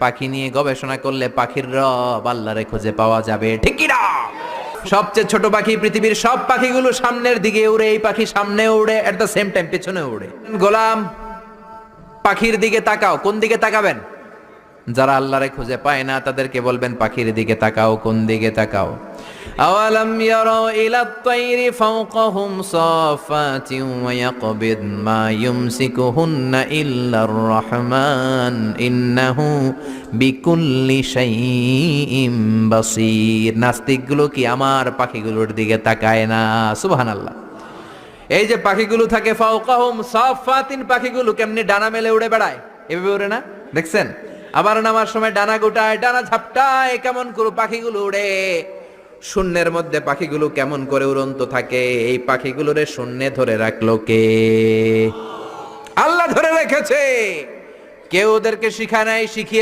পাখি নিয়ে গবেষণা করলে পাখির রব আল্লাহরে খুঁজে পাওয়া যাবে, ঠিক কি না? সবচেয়ে ছোট পাখি পৃথিবীর সব পাখিগুলো সামনের দিকে উড়ে, এই পাখি সামনে উড়ে, এট দ্য সেম টাইম পেছনে উড়ে। গোলাম পাখির দিকে তাকাও, কোন দিকে তাকাবেন? যারা আল্লাহরে খুঁজে পায় না তাদেরকে বলবেন পাখির দিকে তাকাও, কোন দিকে তাকাও? আওয়ালাম ইয়ারাউ ইলাত তায়রি ফাওকাহুম সাফাতিন ওয়া ইয়াকবিদ মা ইউমসিকুহুন্না ইল্লার রহমান ইন্নাহু বিকুল্লি শাইইন বাসীর। নাস্তিকগুলো কি আমার পাখিগুলোর দিকে তাকায় না? সুবহানাল্লাহ। এই যে পাখিগুলো থাকে ফাওকাহুম সাফাতিন, পাখিগুলো কেমনি ডানা মেলে উড়ে বেড়ায়, এভাবে উড়ে না, দেখছেন? আবার নামার সময় ডানা গোটায়, ডানা ঝাপটায়, কেমন করে পাখিগুলো উড়ে। শূন্যের মধ্যে পাখিগুলো কেমন করে উড়ন্ত থাকে, এই পাখিগুলোরে শূন্যে ধরে রাখলো কে? আল্লাহ ধরে রেখেছে। কেউ ওদেরকে শিখায় নাই, শিখিয়ে